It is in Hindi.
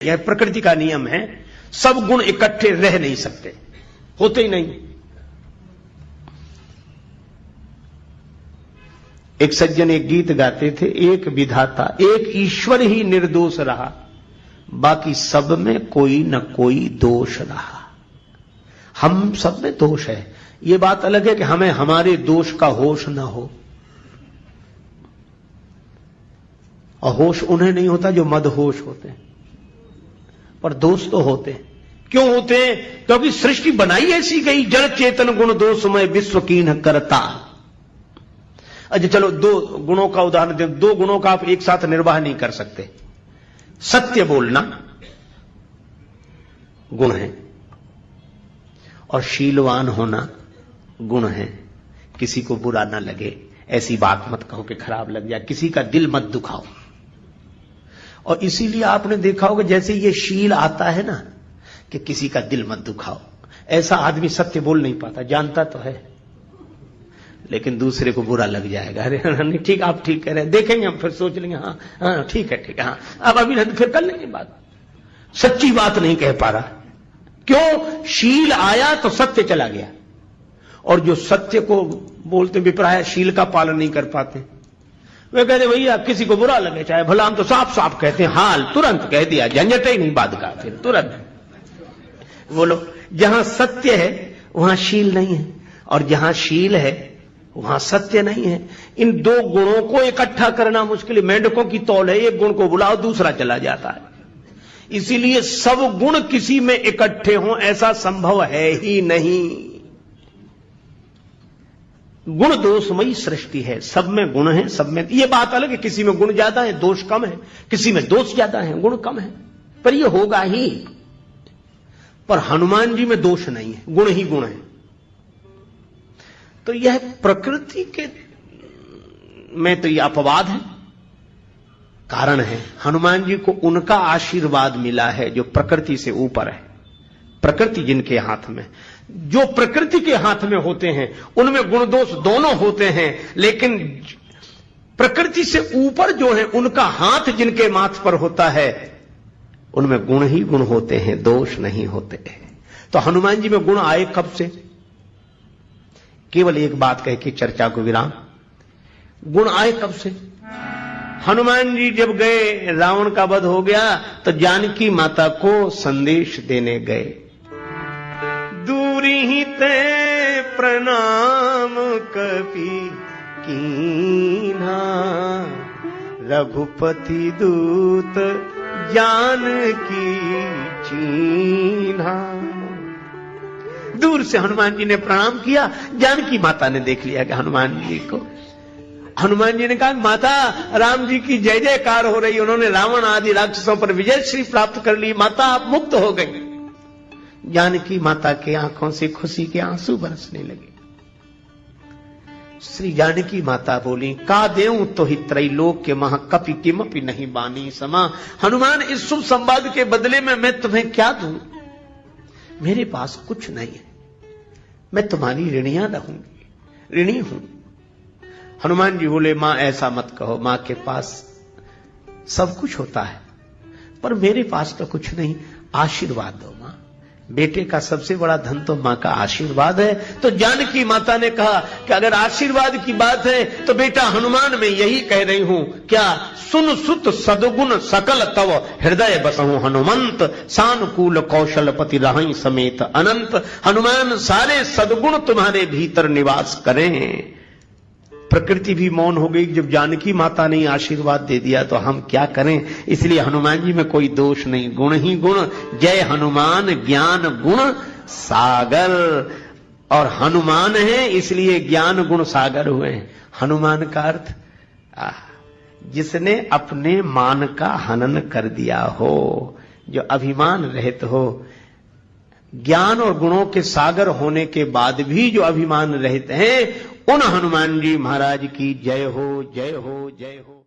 यह प्रकृति का नियम है। सब गुण इकट्ठे रह नहीं सकते, होते ही नहीं। एक सज्जन एक गीत गाते थे, एक विधाता एक ईश्वर ही निर्दोष रहा, बाकी सब में कोई न कोई दोष रहा। हम सब में दोष है, ये बात अलग है कि हमें हमारे दोष का होश न हो, और होश उन्हें नहीं होता जो मदहोश होते हैं, पर दोष तो होते हैं। क्यों होते हैं? क्योंकि सृष्टि बनाई ऐसी गई, जड़ चेतन गुण दोषमय विश्व कीन्ह करता। अच्छा चलो दो गुणों का उदाहरण दे, दो गुणों का आप एक साथ निर्वाह नहीं कर सकते। सत्य बोलना गुण है और शीलवान होना गुण है। किसी को बुरा ना लगे ऐसी बात मत कहो कि खराब लग जाए, किसी का दिल मत दुखाओ। और इसीलिए आपने देखा होगा जैसे ये शील आता है ना कि किसी का दिल मत दुखाओ, ऐसा आदमी सत्य बोल नहीं पाता, जानता तो है लेकिन दूसरे को बुरा लग जाएगा। अरे नहीं ठीक, आप ठीक कह रहे हैं, देखेंगे हम फिर सोच लेंगे, हाँ हाँ ठीक है हाँ, अब अभी फिर कर लेंगे बात। सच्ची बात नहीं कह पा रहा, क्यों? शील आया तो सत्य चला गया, और जो सत्य को बोलते विप्राय शील का पालन नहीं कर पाते, वे कहते भैया किसी को बुरा लगे चाहे भला, हम तो साफ साफ कहते हैं, हाल तुरंत कह दिया, झंझट ही नहीं बात का, फिर तुरंत बोलो। जहां सत्य है वहां शील नहीं है, और जहां शील है वहां सत्य नहीं है। इन दो गुणों को इकट्ठा करना मुश्किल है। मेंढकों की तौल है, एक गुण को बुलाओ दूसरा चला जाता है। इसीलिए सब गुण किसी में इकट्ठे हों ऐसा संभव है ही नहीं। गुण दोषमयी सृष्टि है, सब में गुण है, सब में। यह बात अलग है किसी में गुण ज्यादा है दोष कम है, किसी में दोष ज्यादा है गुण कम है, पर यह होगा ही। पर हनुमान जी में दोष नहीं है, गुण ही गुण है। तो यह प्रकृति के में तो यह अपवाद है, कारण है। हनुमान जी को उनका आशीर्वाद मिला है जो प्रकृति से ऊपर है। प्रकृति जिनके हाथ में, जो प्रकृति के हाथ में होते हैं उनमें गुण दोष दोनों होते हैं, लेकिन प्रकृति से ऊपर जो है उनका हाथ जिनके माथ पर होता है उनमें गुण ही गुण होते हैं, दोष नहीं होते। तो हनुमान जी में गुण आए कब से? केवल एक बात कह के चर्चा को विराम। गुण आए कब से? हनुमान जी जब गए, रावण का वध हो गया तो जानकी माता को संदेश देने गए। दूरी ही ते प्रणाम कपि कीन्हा, रघुपति दूत जानकी चीन्हा। दूर से हनुमान जी ने प्रणाम किया, जानकी माता ने देख लिया कि हनुमान जी को। हनुमान जी ने कहा माता राम जी की जय जयकार हो रही, उन्होंने रावण आदि राक्षसों पर विजय श्री प्राप्त कर ली, माता आप मुक्त हो गई। जानकी माता के आंखों से खुशी के आंसू बरसने लगे। श्री जानकी माता बोली का देऊं तो ही त्रैलोक के महा कपि किमपि नहीं बानी समा। हनुमान इस शुभ संवाद के बदले में मैं तुम्हें क्या दूं? मेरे पास कुछ नहीं है, मैं तुम्हारी ऋणियां रहूंगी, ऋणी हूं। हनुमान जी बोले मां ऐसा मत कहो, मां के पास सब कुछ होता है पर मेरे पास तो कुछ नहीं, आशीर्वाद दो मां। बेटे का सबसे बड़ा धन तो मां का आशीर्वाद है। तो जानकी माता ने कहा कि अगर आशीर्वाद की बात है तो बेटा हनुमान मैं यही कह रही हूं, क्या सुन सुत सदगुण सकल तव हृदय बसहु हनुमंत, सानुकूल कौशलपति रहई समेत अनंत। हनुमान सारे सदगुण तुम्हारे भीतर निवास करें। प्रकृति भी मौन हो गई जब जानकी माता ने आशीर्वाद दे दिया, तो हम क्या करें? इसलिए हनुमान जी में कोई दोष नहीं, गुण ही गुण। जय हनुमान ज्ञान गुण सागर, और हनुमान है इसलिए ज्ञान गुण सागर हुए हैं। हनुमान का अर्थ जिसने अपने मान का हनन कर दिया हो, जो अभिमान रहित हो। ज्ञान और गुणों के सागर होने के बाद भी जो अभिमान रहित हैं, उन हनुमान जी महाराज की जय हो, जय हो, जय हो।